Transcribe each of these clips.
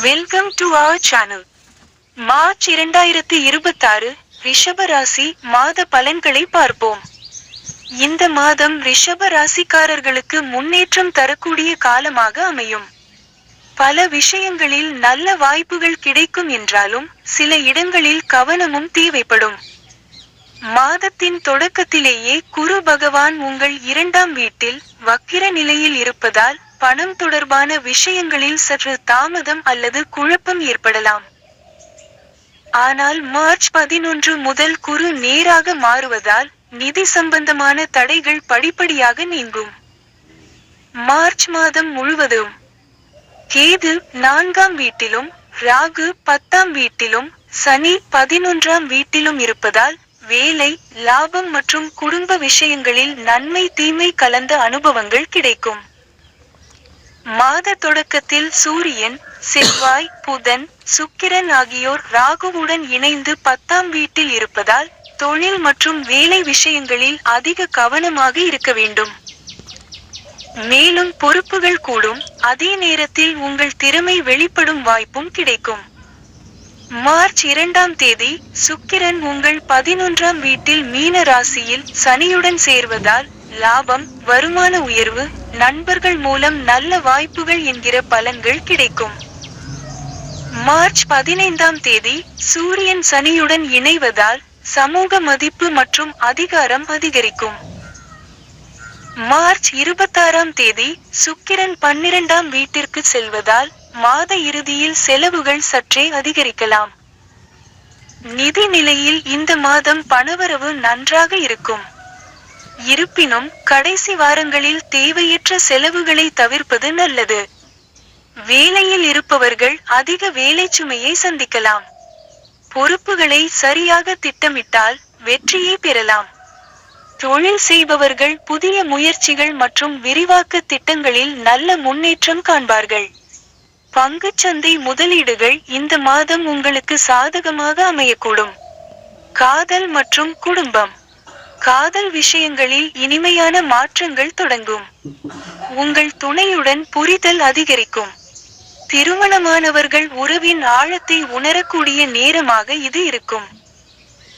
Welcome to our channel. March 2026 ரிஷப ராசி மாத பலன்களை பார்ப்போம். இந்த மாதம் ரிஷப ராசிக்காரர்களுக்கு முன்னேற்றம் தரக்கூடிய காலமாக அமையும். பல விஷயங்களில் நல்ல வாய்ப்புகள் கிடைக்கும் என்றாலும் சில இடங்களில் கவனமும் தேவைப்படும். மாதத்தின் தொடக்கத்திலேயே குரு பகவான் உங்கள் 2ஆம் வீட்டில் வக்கிர நிலையில் இருப்பதால் பணம் தொடர்பான விஷயங்களில் சற்று தாமதம் அல்லது குழப்பம் ஏற்படலாம். ஆனால் மார்ச் 11 முதல் குரு நேராக மாறுவதால் நிதி சம்பந்தமான தடைகள் படிப்படியாக நீங்கும். மார்ச் மாதம் முழுவதும் கேது 4ஆம் வீட்டிலும் ராகு 10ஆம் வீட்டிலும் சனி 11ஆம் வீட்டிலும் இருப்பதால் வேலை, லாபம் மற்றும் குடும்ப விஷயங்களில் நன்மை தீமை கலந்த அனுபவங்கள் கிடைக்கும். மாத தொடக்கத்தில் சூரியன், செவ்வாய், புதன், சுக்கிரன் ஆகியோர் ராகுவுடன் இணைந்து 10ஆம் வீட்டில் இருப்பதால் தொழில் மற்றும் வேலை விஷயங்களில் அதிக கவனமாக இருக்க வேண்டும். மேலும் பொறுப்புகள் கூடும், அதே நேரத்தில் உங்கள் திறமை வெளிப்படும் வாய்ப்பும் கிடைக்கும். மார்ச் 2ஆம் தேதி சுக்கிரன் உங்கள் 11ஆம் வீட்டில் மீன ராசியில் சனியுடன் சேர்வதால் லாபம், வருமான உயர்வு, நண்பர்கள் மூலம் நல்ல வாய்ப்புகள் என்கிற பலன்கள் கிடைக்கும். மார்ச் 15ஆம் தேதி சூரியன் சனியுடன் இணைவதால் சமூக மதிப்பு மற்றும் அதிகாரம் அதிகரிக்கும். மார்ச் 26ஆம் தேதி சுக்கிரன் 12ஆம் வீட்டிற்கு செல்வதால் மாத இறுதியில் செலவுகள் சற்றே அதிகரிக்கலாம். நிதி நிலையில் இந்த மாதம் பணவரவு நன்றாக இருக்கும். இருப்பினும் கடைசி வாரங்களில் தேவையற்ற செலவுகளை தவிர்ப்பது நல்லது. வேலையில் இருப்பவர்கள் அதிக வேலைச்சுமையை சந்திக்கலாம். பொறுப்புகளை சரியாக திட்டமிட்டால் வெற்றியை பெறலாம். தொழில் செய்பவர்கள் புதிய முயற்சிகள் மற்றும் விரிவாக்க திட்டங்களில் நல்ல முன்னேற்றம் காண்பார்கள். பங்குச்சந்தை முதலீடுகள் இந்த மாதம் உங்களுக்கு சாதகமாக அமையக்கூடும். காதல் மற்றும் குடும்பம். காதல் விஷயங்களில் இனிமையான மாற்றங்கள் தொடங்கும். உங்கள் துணையுடன் புரிதல் அதிகரிக்கும். திருமணமானவர்கள் உறவின் ஆழத்தை உணரக்கூடிய நேரமாக இது இருக்கும்.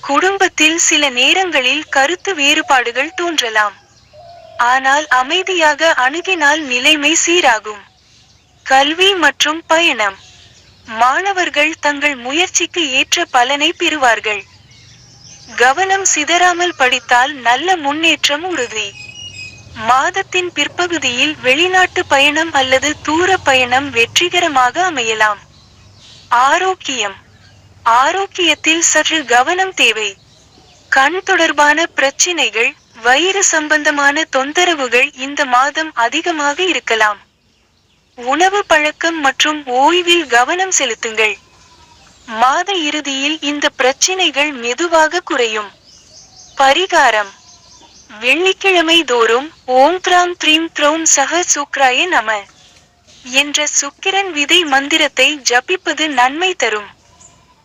குடும்பத்தில் சில நேரங்களில் கருத்து வேறுபாடுகள் தோன்றலாம். ஆனால் அமைதியாக அணுகினால் நிலைமை சீராகும். கல்வி மற்றும் பயணம். மாணவர்கள் தங்கள் முயற்சிக்கு ஏற்ற பலனை பெறுவார்கள். கவனம் சிதறாமல் படித்தால் நல்ல முன்னேற்றம் உறுதி. மாதத்தின் பிற்பகுதியில் வெளிநாட்டு பயணம் அல்லது தூர பயணம் வெற்றிகரமாக அமையலாம். ஆரோக்கியம். ஆரோக்கியத்தில் சற்று கவனம் தேவை. கண் தொடர்பான பிரச்சினைகள், வயிறு சம்பந்தமான தொந்தரவுகள் இந்த மாதம் அதிகமாக இருக்கலாம். உணவு பழக்கம் மற்றும் ஓய்வில் கவனம் செலுத்துங்கள். மாத இறுதியில் இந்த பிரச்சினைகள் மெதுவாக குறையும். பரிகாரம். வெள்ளிக்கிழமை தோறும் ஓம் த்ராம் த்ரீம் த்ரௌம் சஹ சுக்ராய நம என்ற சுக்கிரன் விதை மந்திரத்தை ஜபிப்பது நன்மை தரும்.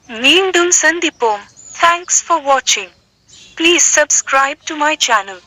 மீண்டும் சந்திப்போம். Thanks for watching. Please subscribe to my channel.